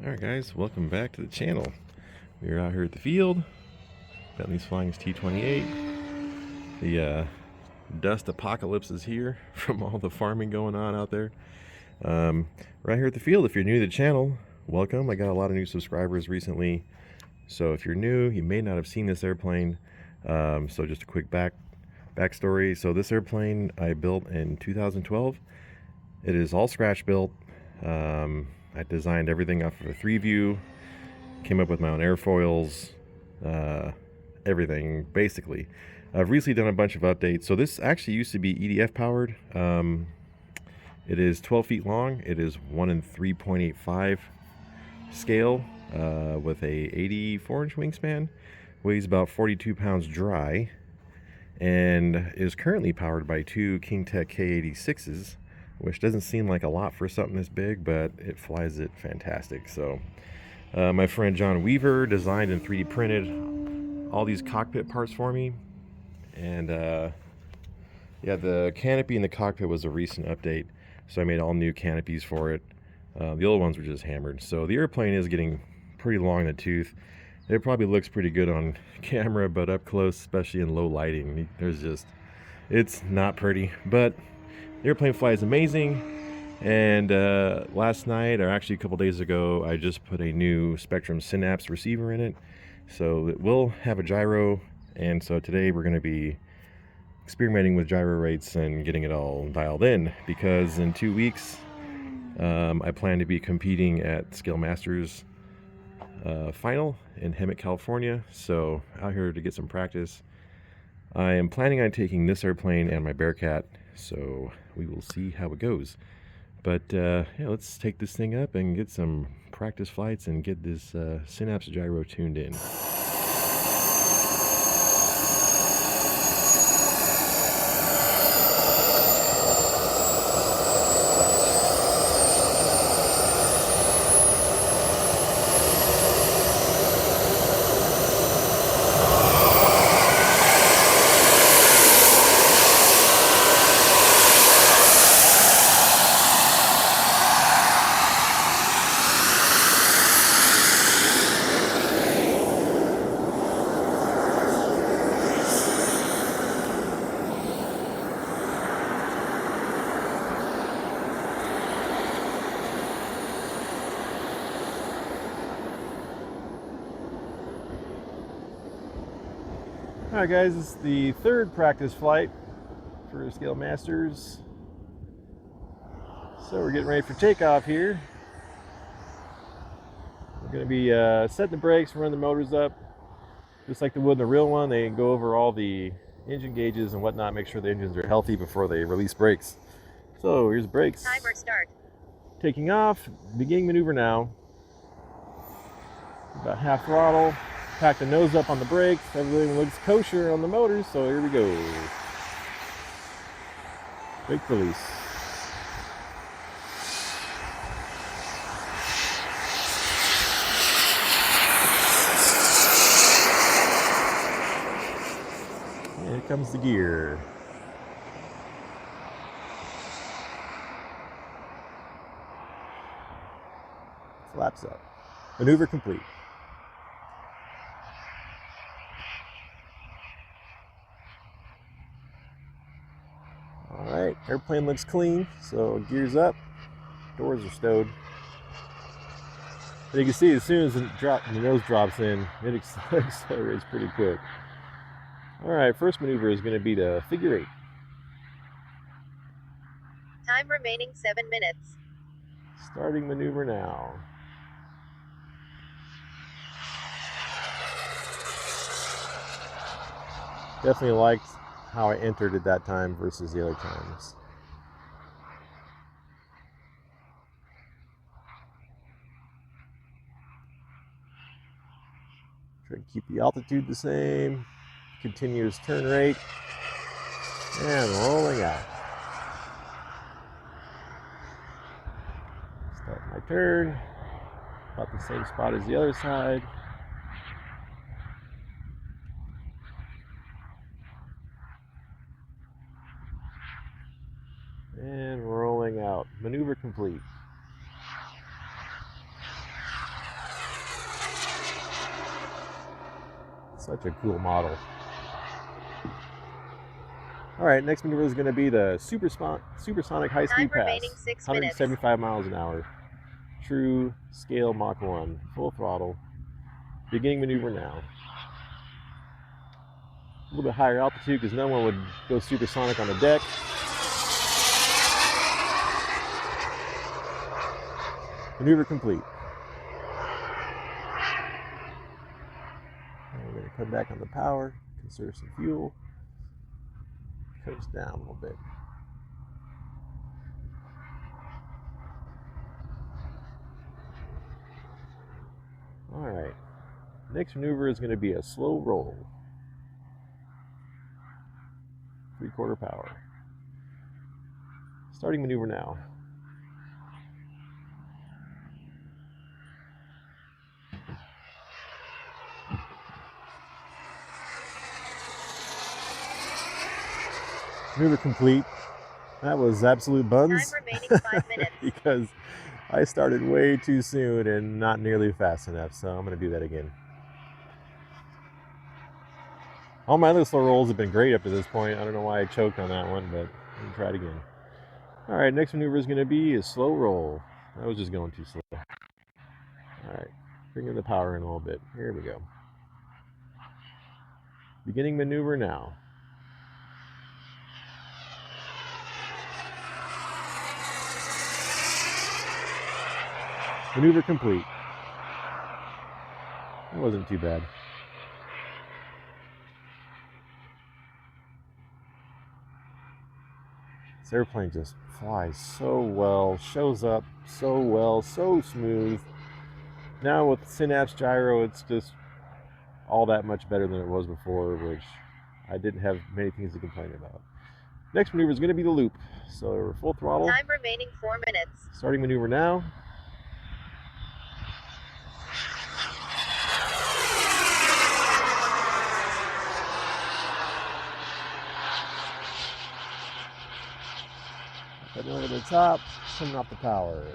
Alright guys, welcome back to the channel. We're out here at the field. Bentley's flying his T38. The dust apocalypse is here from all the farming going on out there. Right here at the field, if you're new to the channel, welcome. I got a lot of new subscribers recently. So if you're new, you may not have seen this airplane. So just a quick backstory. So this airplane I built in 2012. It is all scratch built. I designed everything off of a 3-view, came up with my own airfoils, everything basically. I've recently done a bunch of updates. So this actually used to be EDF powered. It is 12 feet long. It is 1 in 3.85 scale with a 84-inch wingspan. Weighs about 42 pounds dry and is currently powered by 2 King Tech K86s, which doesn't seem like a lot for something this big, but it flies it fantastic. So my friend John Weaver designed and 3D printed all these cockpit parts for me. And yeah, the canopy in the cockpit was a recent update, so I made all new canopies for it. The old ones were just hammered. So the airplane is getting pretty long in the tooth. It probably looks pretty good on camera, but up close, especially in low lighting, it's not pretty. But the airplane flies amazing. And last night, or actually a couple days ago, I just put a new Spektrum Synapse receiver in it. So it will have a gyro. And so today we're going to be experimenting with gyro rates and getting it all dialed in, because in 2 weeks I plan to be competing at Scale Masters final in Hemet, California. So out here to get some practice. I am planning on taking this airplane and my Bearcat, so we will see how it goes. But yeah, let's take this thing up and get some practice flights and get this Synapse gyro tuned in. Alright guys, this is the third practice flight for Scale Masters. So we're getting ready for takeoff here. We're going to be setting the brakes, run the motors up, just like they would in the real one. They go over all the engine gauges and whatnot, make sure the engines are healthy before they release brakes. So here's brakes. Timer start. Taking off, beginning maneuver now. About half throttle. Pack the nose up on the brakes. Everything looks kosher on the motors, so here we go. Brake release. And here comes the gear. Flaps up. Maneuver complete. Alright, airplane looks clean, so gears up, doors are stowed. And you can see as soon as the nose drops in, it accelerates pretty quick. Alright, first maneuver is going to be the figure 8. Time remaining 7 minutes. Starting maneuver now. Definitely liked how I entered at that time versus the other times. Try to keep the altitude the same. Continuous turn rate. And rolling out. Start my turn. About the same spot as the other side. And rolling out. Maneuver complete. Such a cool model. All right, next maneuver is going to be the supersonic high-speed pass. remaining 6 minutes. 175 miles an hour. True scale Mach 1. Full throttle. Beginning maneuver now. A little bit higher altitude because no one would go supersonic on the deck. Maneuver complete. And we're going to come back on the power, conserve some fuel, coast down a little bit. All right, next maneuver is going to be a slow roll. 3/4 power. Starting maneuver now. Maneuver complete. That was absolute buns. Time remaining 5 minutes. Because I started way too soon and not nearly fast enough, so I'm going to do that again. All my other slow rolls have been great up to this point. I don't know why I choked on that one, but I'm going to try it again. All right, next maneuver is going to be a slow roll. I was just going too slow. All right, bringing the power in a little bit. Here we go. Beginning maneuver now. Maneuver complete. That wasn't too bad. This airplane just flies so well, shows up so well, so smooth. Now with Synapse gyro, it's just all that much better than it was before, which I didn't have many things to complain about. Next maneuver is going to be the loop. So we're full throttle. Time remaining 4 minutes. Starting maneuver now. Heading over the top, coming off the power.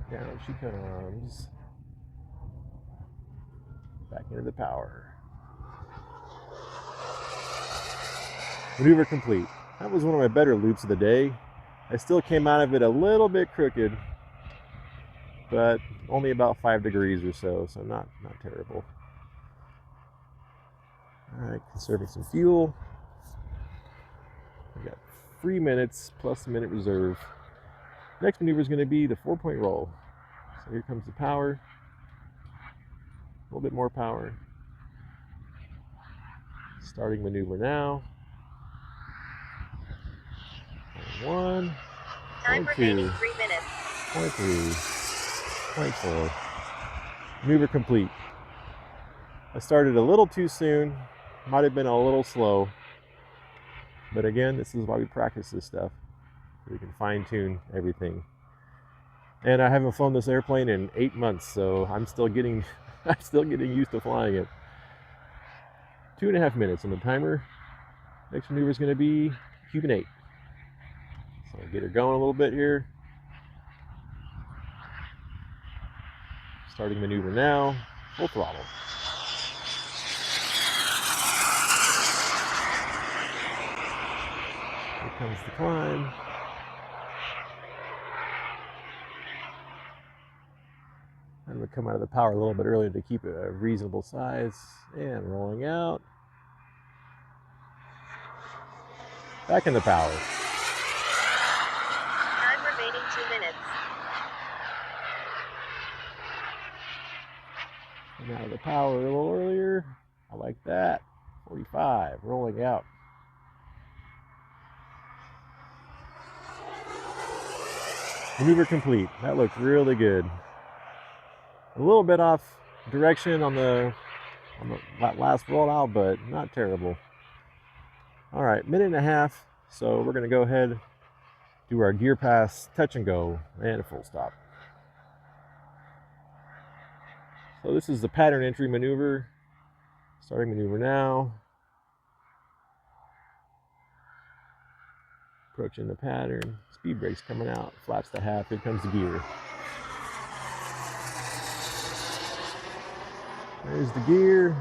Down she comes. Back into the power. Maneuver complete. That was one of my better loops of the day. I still came out of it a little bit crooked, but only about 5 degrees or so, so not terrible. All right, conserving some fuel. We got 3 minutes plus a minute reserve. Next maneuver is going to be the 4-point roll. So here comes the power. A little bit more power. Starting maneuver now. Point 1. Time Point remaining 2. 3 minutes. Point 3. Point 4. Maneuver complete. I started a little too soon. Might have been a little slow. But again, this is why we practice this stuff. We can fine-tune everything. And I haven't flown this airplane in 8 months, so I'm still getting used to flying it. 2.5 minutes on the timer. Next maneuver is going to be Cuban 8. So I'll get her going a little bit here. Starting maneuver now. Full throttle. Here comes the climb. I'm going to come out of the power a little bit earlier to keep it a reasonable size. And rolling out. Back in the power. Time remaining 2 minutes. Come out of the power a little earlier. I like that. 45. Rolling out. Maneuver complete. That looked really good. A little bit off direction on the last rollout, but not terrible. All right, 1.5 minutes. So we're going to go ahead, do our gear pass, touch and go, and a full stop. So this is the pattern entry maneuver. Starting maneuver now. Approaching the pattern. Speed brake's coming out. Flaps to half. Here comes the gear. There's the gear.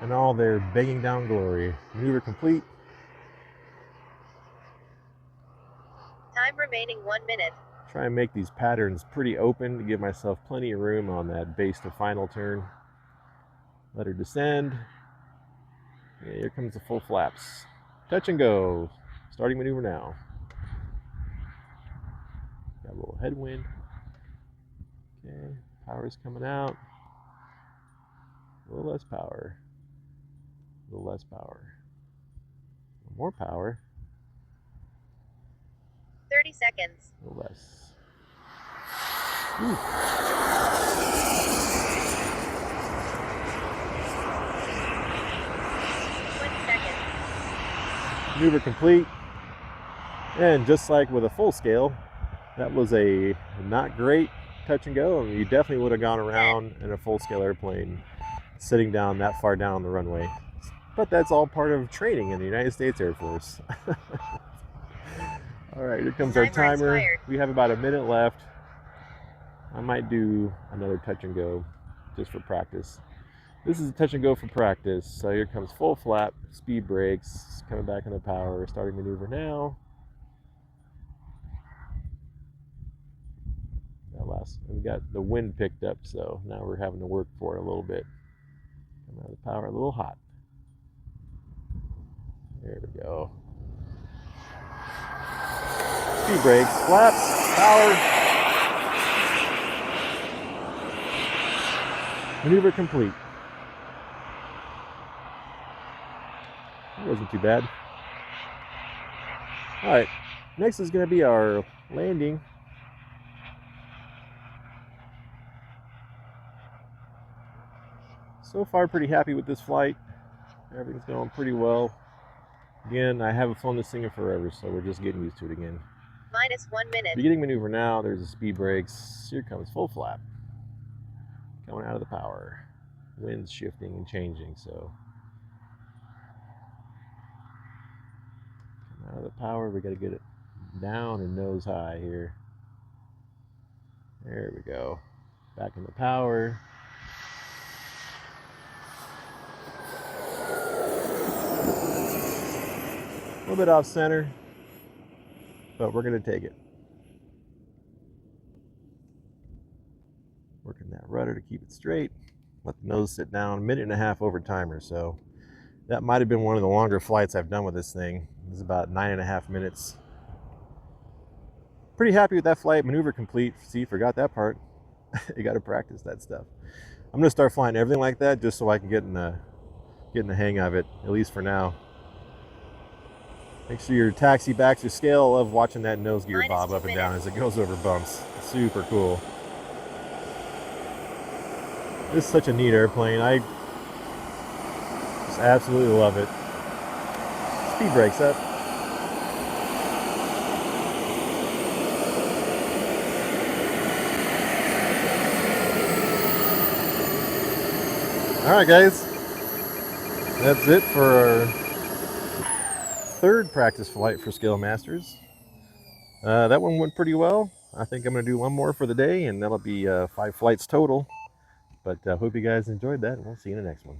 in all their banging down glory. Maneuver complete. Time remaining 1 minute. Try and make these patterns pretty open to give myself plenty of room on that base to final turn. Let her descend. Yeah, here comes the full flaps. Touch and go. Starting maneuver now. Got a little headwind. Okay, power's coming out. A little less power. A little less power. A little more power. 30 seconds. A little less. Ooh. 20 seconds. Maneuver complete. And just like with a full scale, that was a not great touch and go, and you definitely would have gone around in a full scale airplane sitting down that far down the runway. But that's all part of training in the United States Air Force. All right, here comes our timer. We have about a minute left. I might do another touch and go just for practice. This is a touch and go for practice. So here comes full flap, speed brakes, coming back into power, starting maneuver now. We got the wind picked up, so now we're having to work for it a little bit. Come out of the power, a little hot. There we go. Speed brakes, flaps, power. Maneuver complete. That wasn't too bad. All right, next is going to be our landing. So far, pretty happy with this flight. Everything's going pretty well. Again, I haven't flown this thing in forever, so we're just getting used to it again. Minus 1 minute. Beginning maneuver now. There's the speed brakes. Here comes full flap. Coming out of the power. Wind's shifting and changing, so. Come out of the power. We got to get it down and nose high here. There we go. Back in the power. A little bit off center, but we're going to take it. Working that rudder to keep it straight. Let the nose sit down. A minute and a half over timer, so that might have been one of the longer flights I've done with this thing. It was about 9.5 minutes. Pretty happy with that flight. Maneuver complete. See, forgot that part. You got to practice that stuff. I'm going to start flying everything like that just so I can get in the hang of it, at least for now. Make sure your taxi backs your scale. I love watching that nose gear bob up and down as it goes over bumps. Super cool. This is such a neat airplane. I just absolutely love it. Speed brakes up. All right, guys. That's it for our third practice flight for Scale Masters. That one went pretty well. I think I'm going to do one more for the day, and that'll be 5 flights total. But I hope you guys enjoyed that, and we'll see you in the next one.